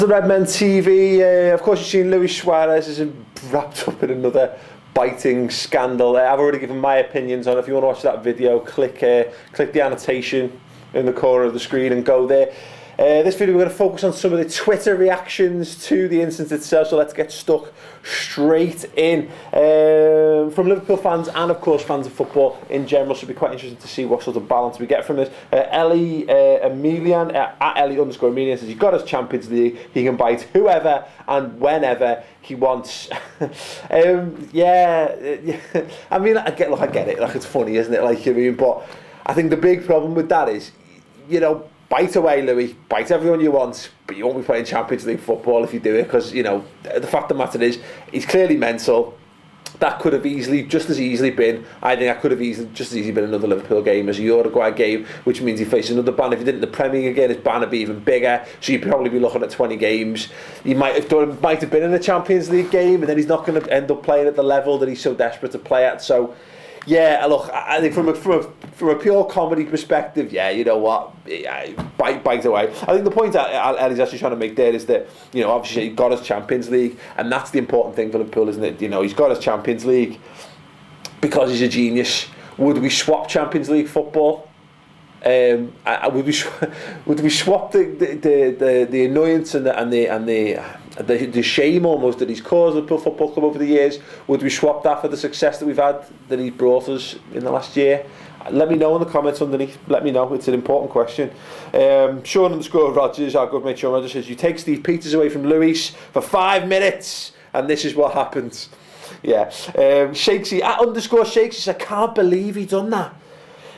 The Redmen TV, of course you've seen Luis Suarez is wrapped up in another biting scandal. I've already given my opinions on it. If you want to watch that video, click the annotation in the corner of the screen and go there. This video we're going to focus on some of the Twitter reactions to the incident itself, so let's get stuck straight in. From Liverpool fans and of course fans of football in general, should be quite interesting to see what sort of balance we get from this. Ellie Emilian, at Ellie_Emilian says, he got us Champions League, he can bite whoever and whenever he wants. Yeah, I mean, I get it, like it's funny, isn't it? Like, I mean, but I think the big problem with that is, you know, bite away, Louis. Bite everyone you want, but you won't be playing Champions League football if you do it, because, you know, the fact of the matter is, he's clearly mental. That could have just as easily been, I think that could have just as easily been another Liverpool game as a Uruguay game, which means he faces another ban. If he did it in the Premier League again, his ban would be even bigger, so you'd probably be looking at 20 games. He might have been in a Champions League game, and then he's not going to end up playing at the level that he's so desperate to play at. So, yeah, look, I think from a pure comedy perspective, yeah, you know what, bite away. I think the point that Ellie's actually trying to make there is that, you know, obviously he got us Champions League, and that's the important thing for Liverpool, isn't it? You know, he's got us Champions League because he's a genius. Would we swap Champions League football? Would we swap the annoyance and the shame almost that he's caused Liverpool Football Club over the years? Would we swap that for the success that we've had, that he brought us in the last year? Let me know in the comments underneath. Let me know. It's an important question. Sean_Rogers, our good mate Sean Rogers, says, you take Steve Peters away from Luis for 5 minutes and this is what happens. Yeah. Shakesy @_Shakesy says, I can't believe he done that.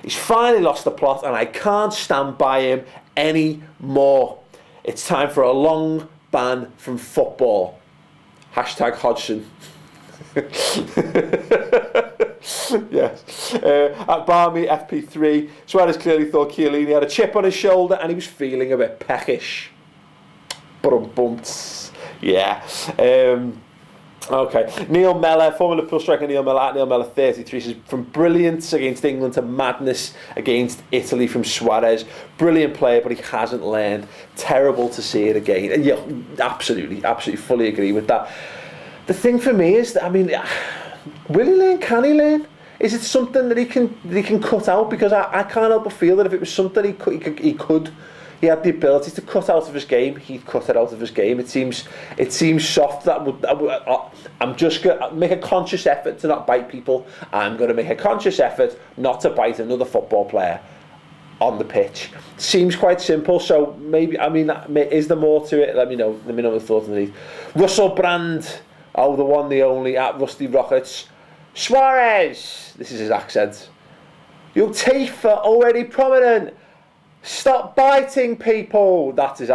He's finally lost the plot and I can't stand by him anymore. It's time for a long ban from football. #Hodgson. Yes. At Barmy FP3, Suarez clearly thought Chiellini had a chip on his shoulder and he was feeling a bit peckish. Yeah. Okay, Neil Mellor, former Liverpool striker Neil Mellor, at Neil Mellor 33, says, from brilliance against England to madness against Italy from Suarez. Brilliant player, but he hasn't learned. Terrible to see it again. And yeah, absolutely, fully agree with that. The thing for me is that, I mean, will he learn? Can he learn? Is it something that he can cut out? Because I can't help but feel that if it was something he had the ability to cut out of his game, he'd cut it out of his game. It seems soft. I'm just going to make a conscious effort to not bite people. I'm going to make a conscious effort not to bite another football player on the pitch. Seems quite simple. So maybe, I mean, is there more to it? Let me know the thoughts underneath. Russell Brand, oh, the one, the only, at Rusty Rockets. Suarez, this is his accent. Your teeth are already prominent. Stop biting people. That is.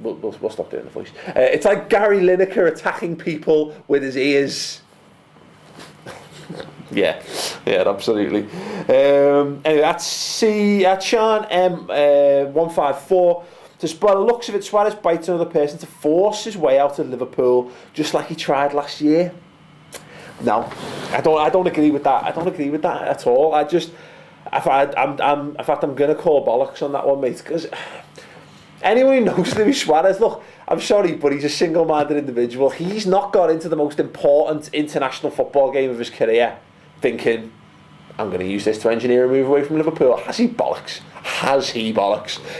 We'll stop doing the voice. It's like Gary Lineker attacking people with his ears. yeah, absolutely. Anyway, that's Sean M154. Just by the looks of it, Suarez bites another person to force his way out of Liverpool, just like he tried last year. No, I don't agree with that. I don't agree with that at all. In fact, I'm going to call bollocks on that one, mate, because anyone who knows Luis Suarez, look, I'm sorry, but he's a single-minded individual. He's not got into the most important international football game of his career thinking, I'm going to use this to engineer a move away from Liverpool. Has he bollocks?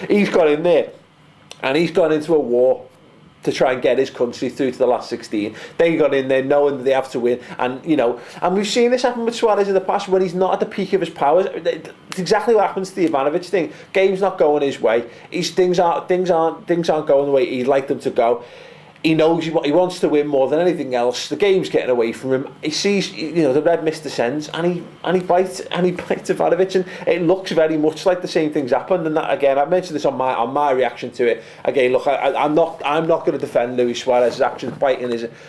He's got in there, and he's gone into a war to try and get his country through to the last 16. They got in there knowing that they have to win, and you know, and we've seen this happen with Suarez in the past when he's not at the peak of his powers. It's exactly what happens to the Ivanovic thing. Game's not going his way. Things aren't going the way he'd like them to go. He knows he wants to win more than anything else. The game's getting away from him. He sees, you know, the red mist descends, and he bites Ivanovic, and it looks very much like the same things happened. And that, again, I mentioned this on my reaction to it. Again, look, I'm not going to defend Luis Suarez's actions.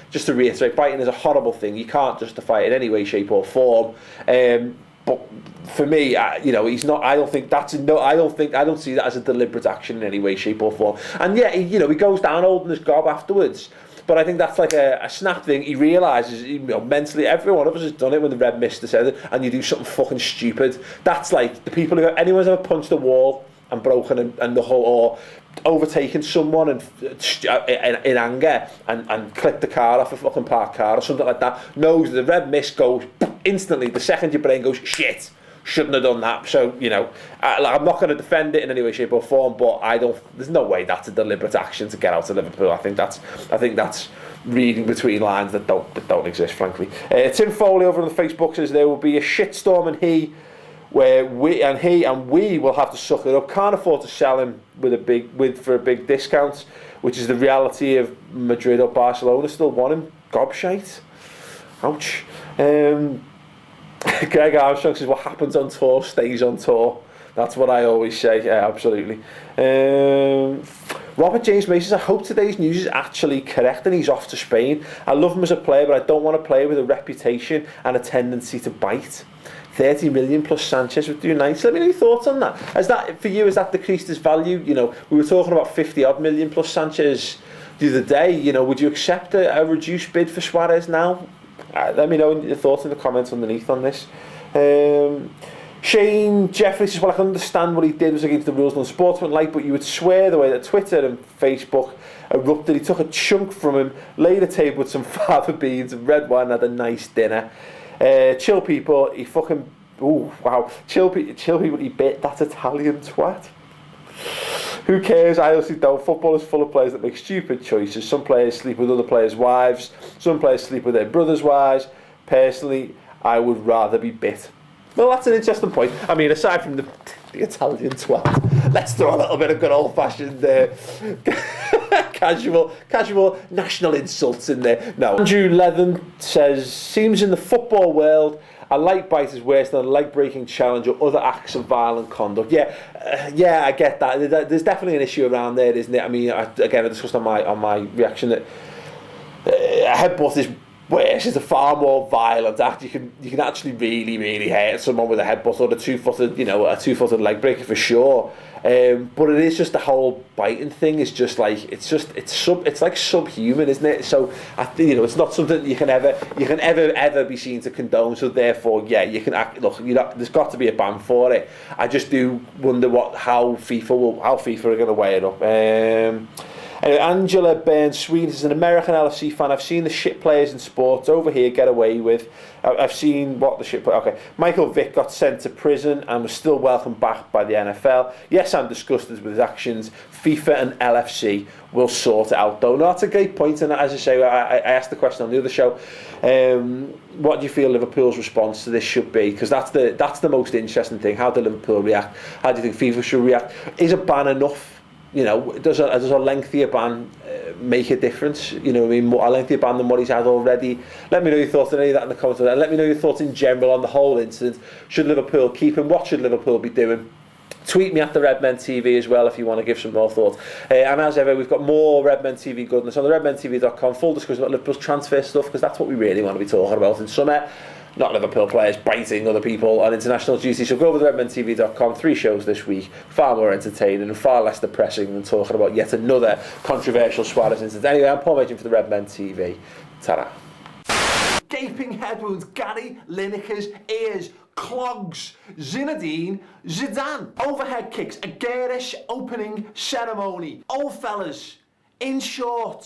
Just to reiterate, biting is a horrible thing. You can't justify it in any way, shape, or form. But for me, you know, he's not. I don't see that as a deliberate action in any way, shape, or form. And yeah, he goes down holding his gob afterwards. But I think that's like a snap thing. He realises, you know, mentally, every one of us has done it when the red mist descended, and you do something fucking stupid. That's like the people who anyone's ever punched a wall and broken and the whole, or overtaken someone and in anger and clipped the car off a fucking parked car or something like that, knows the red mist goes instantly. The second your brain goes, shit, shouldn't have done that. So, you know, I'm not going to defend it in any way, shape or form, but there's no way that's a deliberate action to get out of Liverpool. I think that's reading between lines that don't exist, frankly. Tim Foley over on the Facebook says there will be a shitstorm and we will have to suck it up. Can't afford to sell him for a big discount, which is the reality of Madrid or Barcelona. Still want him. Gobshite. Ouch. Greg Armstrong says what happens on tour stays on tour. That's what I always say. Yeah, absolutely. Robert James Mason says, I hope today's news is actually correct and he's off to Spain. I love him as a player, but I don't want to play with a reputation and a tendency to bite. 30 million plus Sanchez would do nice. Let me know your thoughts on that. Has that, for you, has that decreased his value? You know, we were talking about 50 odd million plus Sanchez the other day. You know, would you accept a reduced bid for Suarez now? Let me know your thoughts in the comments underneath on this. Shane Jeffrey says, well, I can understand what he did was against the rules and unsportsmanlike, but you would swear the way that Twitter and Facebook erupted. He took a chunk from him, laid a table with some fava beans and red wine and had a nice dinner. Chill people, he fucking... Ooh, wow. Chill people, he bit that Italian twat. Who cares? I honestly don't. Football is full of players that make stupid choices. Some players sleep with other players' wives. Some players sleep with their brothers' wives. Personally, I would rather be bit. Well, that's an interesting point. I mean, aside from the Italian twat, let's throw a little bit of good old-fashioned casual national insults in there. No. Andrew Leathen says, seems in the football world, a light bite is worse than a leg-breaking challenge or other acts of violent conduct. Yeah, I get that. There's definitely an issue around there, isn't it? I mean, I discussed on my reaction that a headbutt is worse. It's a far more violent act. You can actually really hurt someone with a headbutt or a two-footed leg breaker for sure. But it is just the whole biting thing is just like it's like subhuman, isn't it? So I think it's not something you can ever be seen to condone. So therefore, yeah, you can act. Look, there's got to be a ban for it. I just do wonder how FIFA are going to weigh it up. Angela Burns Sweden is an American LFC fan. I've seen the shit players in sports over here get away with. I've seen what the shit. Okay, Michael Vick got sent to prison and was still welcomed back by the NFL. Yes, I'm disgusted with his actions. FIFA and LFC will sort it out, though. No, that's a great point. And as I say, I asked the question on the other show. What do you feel Liverpool's response to this should be? Because that's the most interesting thing. How do Liverpool react? How do you think FIFA should react? Is a ban enough? Does a lengthier ban make a difference? A lengthier ban than what he's had already? Let me know your thoughts on any of that in the comments. And let me know your thoughts in general on the whole incident. Should Liverpool keep him? What should Liverpool be doing? Tweet me at the Redmen TV as well if you want to give some more thoughts. And as ever, we've got more Redmen TV goodness on the redmentv.com. Full discussion about Liverpool's transfer stuff, because that's what we really want to be talking about in summer. Not Liverpool players biting other people on international duty. So go over to redmentv.com. 3 shows this week, far more entertaining and far less depressing than talking about yet another controversial Suarez incident. Anyway, I'm Paul Mason for the Redmen TV. Ta-ra. Gaping head wounds, Gary Lineker's ears, clogs, Zinedine Zidane, overhead kicks, a garish opening ceremony. Old fellas, in short.